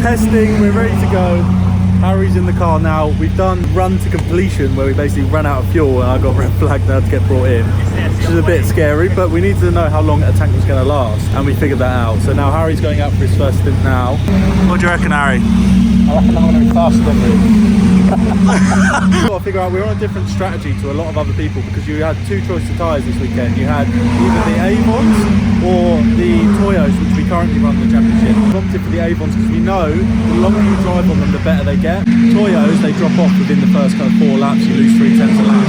testing, we're ready to go. Harry's in the car now. We've done run to completion where we basically ran out of fuel and I got red flagged now to get brought in, which is a bit scary, but we needed to know how long a tank was going to last and we figured that out. So now Harry's going out for his first stint now. What do you reckon, Harry? I reckon I'm going to be faster than you. I've got to figure out we're on a different strategy to a lot of other people because you had two choices of tyres this weekend. You had either the Avons or the Toyos, which we currently run the championship. We opted for the Avons because we know the longer you drive on them, the better they get. Toyos, they drop off within the first kind of 4 laps. You lose 3/10 a lap.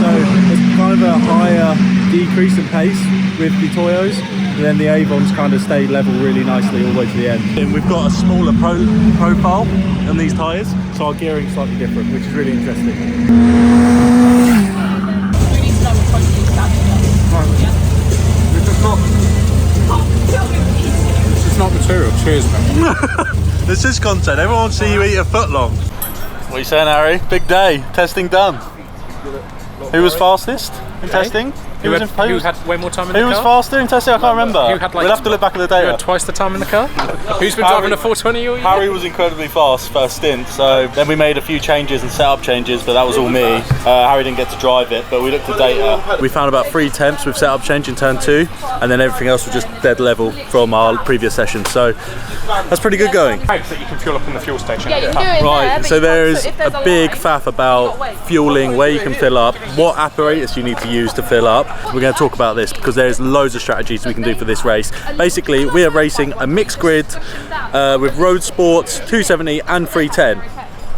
So there's kind of a higher decrease in pace with the Toyos. And then the Avons kind of stay level really nicely all the way to the end. And we've got a smaller profile on these tyres, so our gearing's slightly different, which is really interesting. This is not material. Cheers, man. This is content. Everyone wants to see you eat a footlong. What are you saying, Harry? Big day. Testing done. Who was fastest in testing? Who had way more time in the car? Who was faster in testing? I can't remember. We'll have to look back at the data. Who had twice the time in the car? Who's been driving a 420 all year? Harry was incredibly fast first stint, so then we made a few changes and setup changes, but that was all me. Harry didn't get to drive it, but we looked at data. We found about 3 temps with setup change in turn 2, and then everything else was just dead level from our previous session, so that's pretty good going. That you can fuel up in the fuel station. Yeah, you can do it Right, there, so there's a a big faff about fueling, where you can fill up, what apparatus you need to use to fill up. We're going to talk about this because there's loads of strategies we can do for this race. Basically, we are racing a mixed grid with road sports, 270 and 310.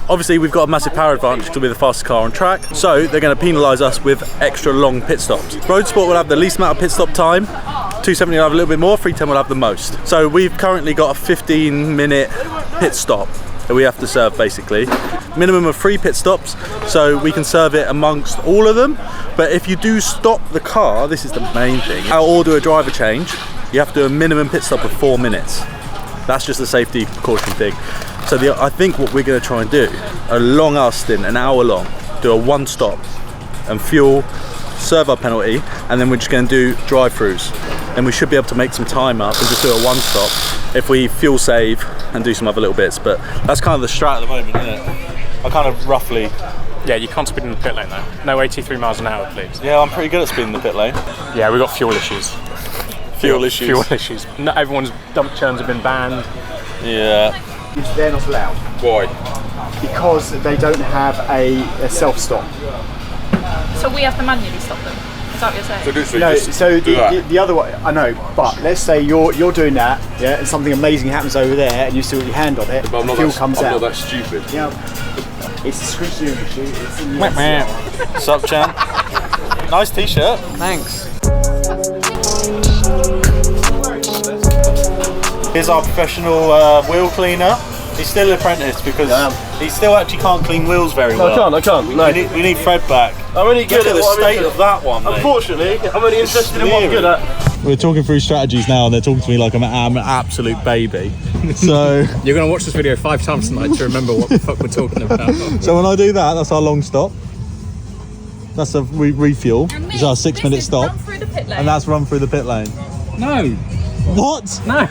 Obviously, we've got a massive power advantage because we're the fastest car on track, so they're going to penalise us with extra long pit stops. Road sport will have the least amount of pit stop time, 270 will have a little bit more, 310 will have the most. So we've currently got a 15-minute pit stop that we have to serve basically. Minimum of 3 pit stops, so we can serve it amongst all of them. But if you do stop the car, this is the main thing, or do a driver change, you have to do a minimum pit stop of 4 minutes. That's just a safety precaution thing. So I think what we're going to try and do, a long ass stint, an hour long, do a 1 stop and fuel, serve our penalty, and then we're just going to do drive-throughs. And we should be able to make some time up and just do a 1 stop if we fuel save and do some other little bits. But that's kind of the strat at the moment, isn't it? I kind of roughly... Yeah, you can't speed in the pit lane though. No 83 miles an hour, please. Yeah, I'm pretty good at speeding the pit lane. Yeah, we've got fuel issues. Fuel issues. Fuel issues. Not everyone's dump churns have been banned. Yeah. They're not allowed. Why? Because they don't have a self-stop. So we have to manually stop them. Is that what you're saying? No, so the other way, I know, but let's say you're doing that, yeah, and something amazing happens over there, and you still got your hand on it, but fuel comes out. I'm not that stupid. Yeah, it's a screw issue. It's in What's up, champ? Nice t-shirt. Thanks. Here's our professional wheel cleaner. He's still an apprentice because he still actually can't clean wheels very well. I can't. No. We need Fred back. I'm only good Look at the what state of that one, mate. Unfortunately, I'm only interested in what I'm good at. We're talking through strategies now and they're talking to me like I'm an absolute baby. So You're going to watch this video 5 times tonight to remember what the fuck we're talking about. so when I do that, that's our long stop. That's a refuel. It's our 6-minute stop. Run through the pit lane. And that's run through the pit lane. No. What? No.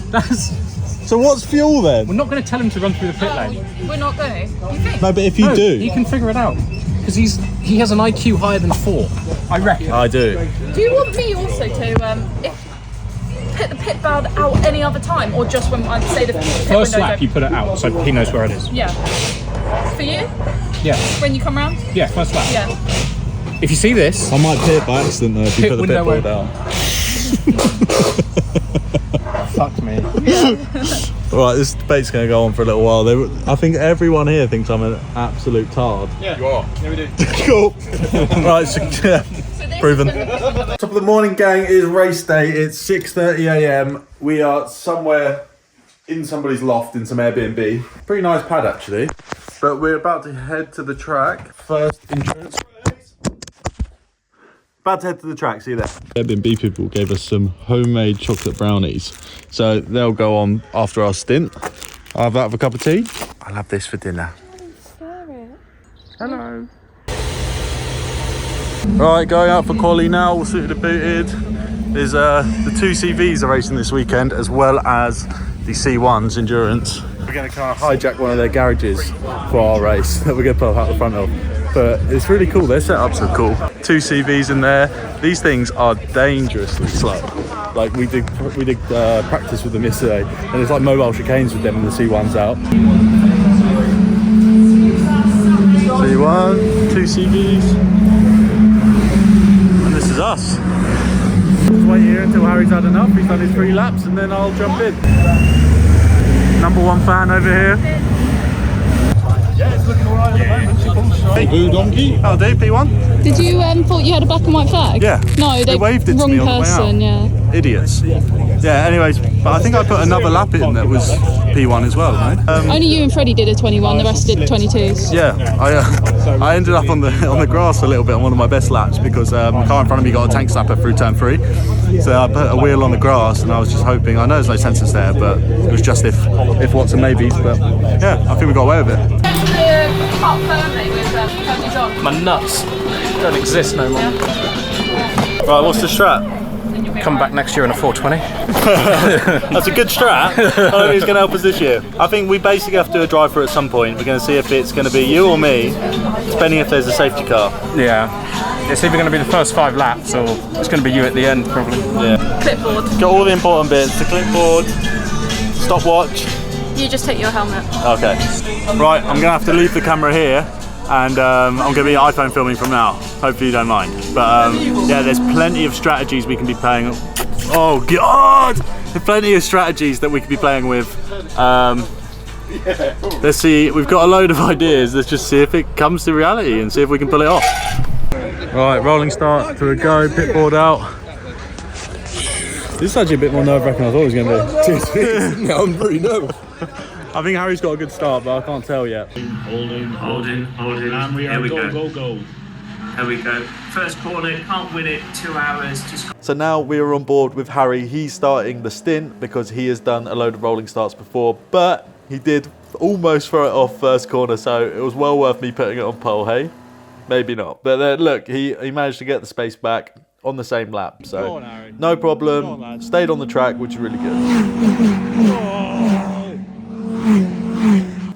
That's... So what's fuel then? We're not going to tell him to run through the pit lane. We're not going. You think? No, but if you do. He can figure it out. Because he has an IQ higher than 4. I reckon. I do. Do you want me also to put the pit guard out any other time, or just when I say the pit First window lap, you put it out so he knows where it is. Yeah. For you? Yeah. When you come round? Yeah, first lap. Yeah. If you see this... I might pit by accident though if you Pit put the pit window board down. Fuck me. Alright, this debate's going to go on for a little while. I think everyone here thinks I'm an absolute tard. Yeah, you are. Yeah, we do. Cool. Right, so, yeah, proven. Top of the morning, gang. It is race day. It's 6:30 a.m. We are somewhere in somebody's loft in some Airbnb. Pretty nice pad actually. But we're about to head to the track. First insurance race. About to head to the track, see you there. Airbnb people gave us some homemade chocolate brownies. So they'll go on after our stint. I'll have that with a cup of tea. I'll have this for dinner. Hello. Right, going out for quali now, all suited and booted. There's the 2 CVs are racing this weekend, as well as the C1s endurance. we're going to kind of hijack one of their garages for our race that we're going to put out the front of. But it's really cool. Their setups are cool. 2 CVs in there. These things are dangerously slow. Like we did practice with them yesterday, and it's like mobile chicanes with them and the C1's out. C1, 2 CVs, and this is us. Just wait here until Harry's had enough. He's done his 3 laps, and then I'll jump in. Number 1 fan over here. Yeah, it's looking alright at the moment. Hey, Blue Donkey. How do P1? Did you thought you had a black and white flag? Yeah. No, they waved it to me on the way out. Yeah. Idiots. Yeah. Anyways, but I think I put another lap in that was P1 as well, right? Only you and Freddie did a 21. The rest did 22s. Yeah. I ended up on the grass a little bit on one of my best laps because the car in front of me got a tank slapper through turn 3. So I put a wheel on the grass and I was just hoping. I know there's no sensors there, but it was just if what's and maybes. But yeah, I think we got away with it. My nuts don't exist no more. Right, what's the strat? Come back next year in a 420. That's a good strat. I don't think it's going to help us this year. I think we basically have to do a drive through at some point. We're going to see if it's going to be you or me, depending if there's a safety car. Yeah. It's either going to be the first 5 laps or it's going to be you at the end, probably. Yeah. Clipboard. Got all the important bits. The clipboard, stopwatch. You just take your helmet. Okay. Right, I'm going to have to leave the camera here. And I'm going to be iPhone filming from now. Hopefully you don't mind. But yeah, there's plenty of strategies we can be playing. Oh God! There's plenty of strategies that we could be playing with. Let's see. We've got a load of ideas. Let's just see if it comes to reality and see if we can pull it off. Right, rolling start to a go. Pit board out. This is actually a bit more nerve-wracking than I thought it was going to be. Now I'm pretty nervous. I think Harry's got a good start, but I can't tell yet. Holding. And we are go. There we go. First corner, can't win it, 2 hours. So now we're on board with Harry. He's starting the stint because he has done a load of rolling starts before, but he did almost throw it off first corner, so it was well worth me putting it on pole, hey? Maybe not. But then, look, he managed to get the space back on the same lap, so no problem. Stayed on the track, which is really good.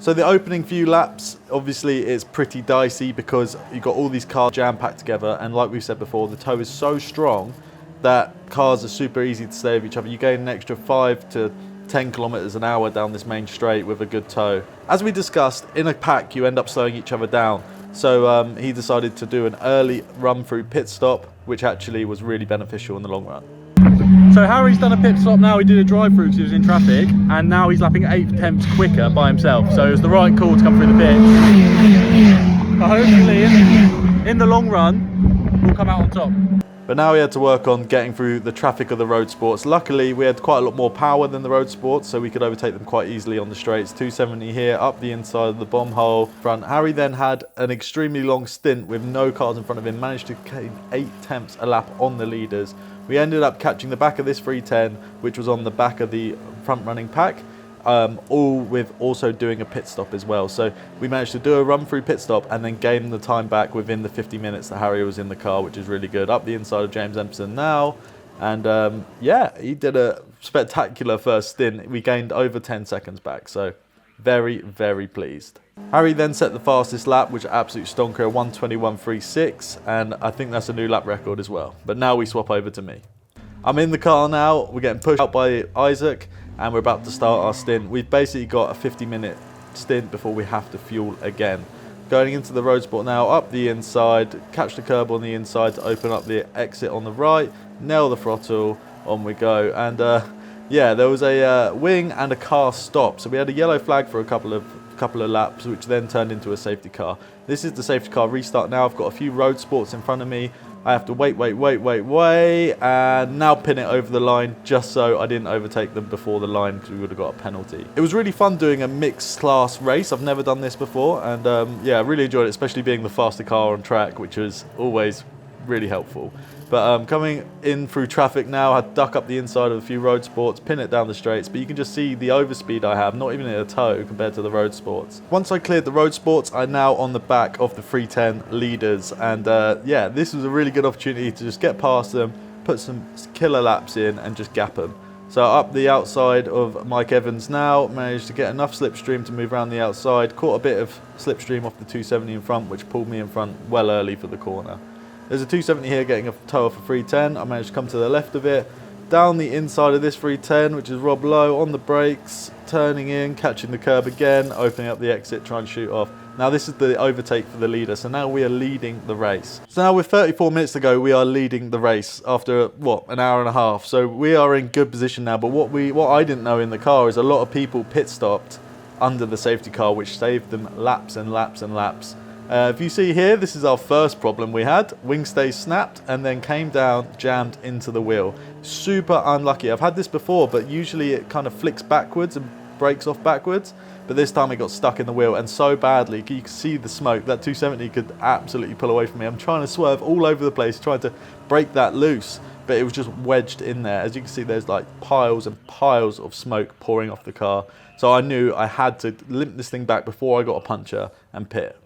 So the opening few laps, obviously it's pretty dicey because you've got all these cars jam-packed together, and like we've said before, the tow is so strong that cars are super easy to stay with each other. You gain an extra 5 to 10 kilometers an hour down this main straight with a good tow. As we discussed, in a pack you end up slowing each other down. So he decided to do an early run through pit stop, which actually was really beneficial in the long run. So Harry's done a pit stop now. He did a drive-through because he was in traffic, and now he's lapping 8 tenths quicker by himself. So it was the right call to come through the pit. But hopefully, in the long run, we'll come out on top. But now we had to work on getting through the traffic of the road sports. Luckily, we had quite a lot more power than the road sports, so we could overtake them quite easily on the straights. 270 here, up the inside of the bomb hole front. Harry then had an extremely long stint with no cars in front of him, managed to gain 8 tenths a lap on the leaders. We ended up catching the back of this 310, which was on the back of the front running pack, all with also doing a pit stop as well. So we managed to do a run through pit stop and then gain the time back within the 50 minutes that Harry was in the car, which is really good. Up the inside of James Empson now, and yeah, he did a spectacular first stint. We gained over 10 seconds back, so very, very pleased. Harry then set the fastest lap, which is absolute stonker, 1:21.36, and I think that's a new lap record as well. But now we swap over to me. I'm in the car now, we're getting pushed out by Isaac, and we're about to start our stint. We've basically got a 50-minute stint before we have to fuel again. Going into the road sport now, up the inside, catch the curb on the inside to open up the exit on the right, nail the throttle, on we go. And yeah, there was a wing and a car stop, so we had a yellow flag for a couple of laps, which then turned into a safety car. This is the safety car restart now. I've got a few road sports in front of me. I have to wait, and now pin it over the line just so I didn't overtake them before the line because we would have got a penalty. It was really fun doing a mixed class race. I've never done this before, and yeah, I really enjoyed it, especially being the faster car on track, which was always really helpful. But coming in through traffic now, I duck up the inside of a few road sports, pin it down the straights, but you can just see the overspeed I have, not even in a tow compared to the road sports. Once I cleared the road sports, I'm now on the back of the 310 leaders, and yeah, this was a really good opportunity to just get past them, put some killer laps in and just gap them. So up the outside of Mike Evans now, managed to get enough slipstream to move around the outside, caught a bit of slipstream off the 270 in front, which pulled me in front well early for the corner. There's a 270 here getting a tow off a 310. I managed to come to the left of it, down the inside of this 310, which is Rob Lowe, on the brakes, turning in, catching the curb again, opening up the exit, trying to shoot off. Now this is the overtake for the leader, so now we are leading the race. So now with 34 minutes to go, we are leading the race after, what, an hour and a half. So we are in good position now, but what I didn't know in the car is a lot of people pit stopped under the safety car, which saved them laps and laps and laps. If you see here, this is our first problem we had. Wing stay snapped and then came down, jammed into the wheel. Super unlucky. I've had this before, but usually it kind of flicks backwards and breaks off backwards. But this time it got stuck in the wheel, and so badly, you can see the smoke. That 270 could absolutely pull away from me. I'm trying to swerve all over the place, trying to break that loose, but it was just wedged in there. As you can see, there's like piles and piles of smoke pouring off the car. So I knew I had to limp this thing back before I got a puncture and pit.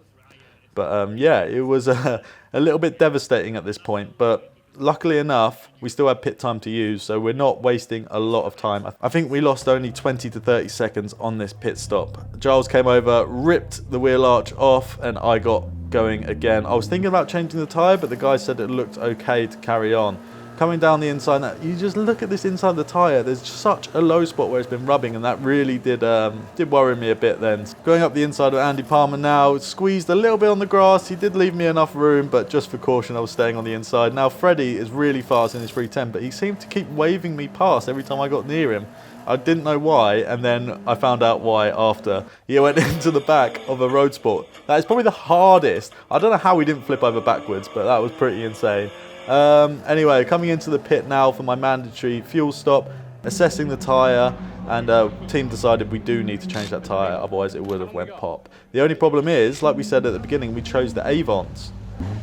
But yeah, it was a little bit devastating at this point, but luckily enough, we still had pit time to use, so we're not wasting a lot of time. I think we lost only 20 to 30 seconds on this pit stop. Giles came over, ripped the wheel arch off, and I got going again. I was thinking about changing the tyre, but the guy said it looked okay to carry on. Coming down the inside, now, you just look at this inside of the tyre, there's such a low spot where it's been rubbing, and that really did worry me a bit then. Going up the inside of Andy Palmer now, squeezed a little bit on the grass. He did leave me enough room, but just for caution I was staying on the inside. Now Freddie is really fast in his 310, but he seemed to keep waving me past every time I got near him. I didn't know why, and then I found out why after. He went into the back of a road sport. That is probably the hardest. I don't know how he didn't flip over backwards, but that was pretty insane. Anyway, coming into the pit now for my mandatory fuel stop, assessing the tyre, and team decided we do need to change that tyre, otherwise it would have went pop. The only problem is, like we said at the beginning, we chose the Avons,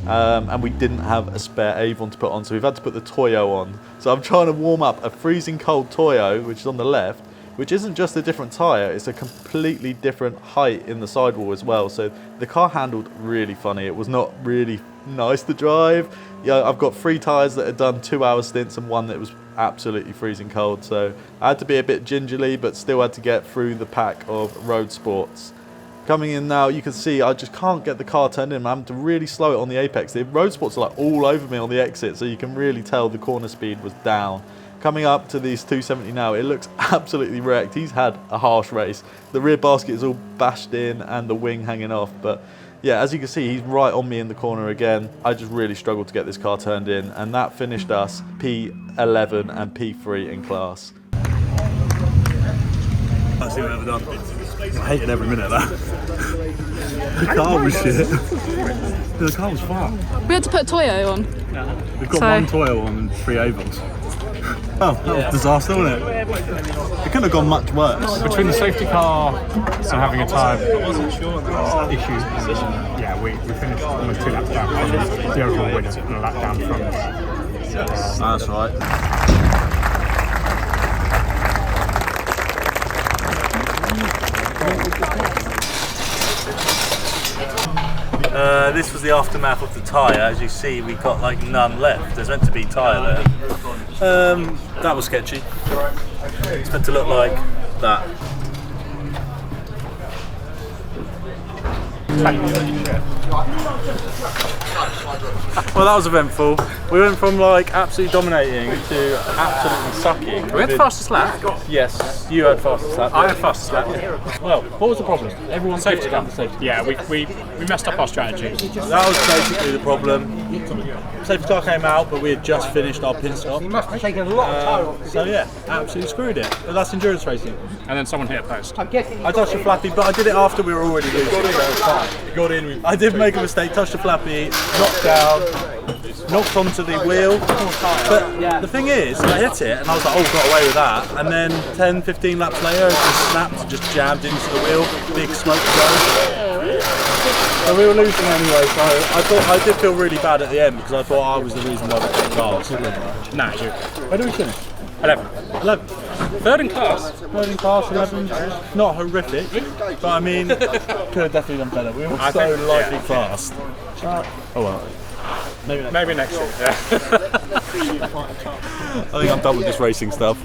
and we didn't have a spare Avon to put on, so we've had to put the Toyo on. So I'm trying to warm up a freezing cold Toyo, which is on the left, which isn't just a different tyre, it's a completely different height in the sidewall as well. So the car handled really funny. It was not really nice to drive. Yeah, I've got 3 tyres that had done 2-hour stints and one that was absolutely freezing cold. So I had to be a bit gingerly, but still had to get through the pack of road sports. Coming in now, you can see I just can't get the car turned in. I'm having to really slow it on the apex. The road sports are like all over me on the exit, so you can really tell the corner speed was down. Coming up to these 270 now, it looks absolutely wrecked. He's had a harsh race. The rear basket is all bashed in and the wing hanging off. But yeah, as you can see, he's right on me in the corner again. I just really struggled to get this car turned in, and that finished us P11 and P3 in class. That's what I've ever done. I hated every minute of that. The car was shit. The car was far. We had to put a Toyo on. We've got 1 Toyo on and 3 Avons. Oh, that was a disaster, wasn't it? It couldn't have gone much worse. Between the safety car and having a tyre issue, yeah, we finished almost 2 laps down from the overall winner and a lap down from us. That's right. This was the aftermath of the tyre. As you see, we got like none left. There's meant to be tyre there. That was sketchy. It's meant to look like that. Well, that was eventful. We went from like absolutely dominating to absolutely sucking. We had the fastest lap. Yes, you had fastest lap. I had fastest lap. Well, what was the problem? Everyone Safety car. safety. Yeah, we messed up our strategy. That was basically the problem. Safety car came out, but we had just finished our pit stop. You must have taken a lot of time. So yeah, absolutely screwed it. But that's endurance racing. And then someone hit a post. I touched the flappy, but I did it after we were already losing. So it was fine. Got in. I did make a mistake, touched the flappy, knocked down, knocked onto the wheel. But the thing is, I hit it and I was like, oh, got away with that. And then 10, 15 laps later, it just snapped and just jammed into the wheel. Big smoke zone. So we were losing anyway, so I did feel really bad at the end because I thought I was the reason why we got cars. Nah, you. Where do we finish? 11. 11. Third in class. 11. Not horrific, but I mean, could have definitely done better. We were so lightly fast. Oh well. Maybe next year. Yeah. I think I'm done with this racing stuff.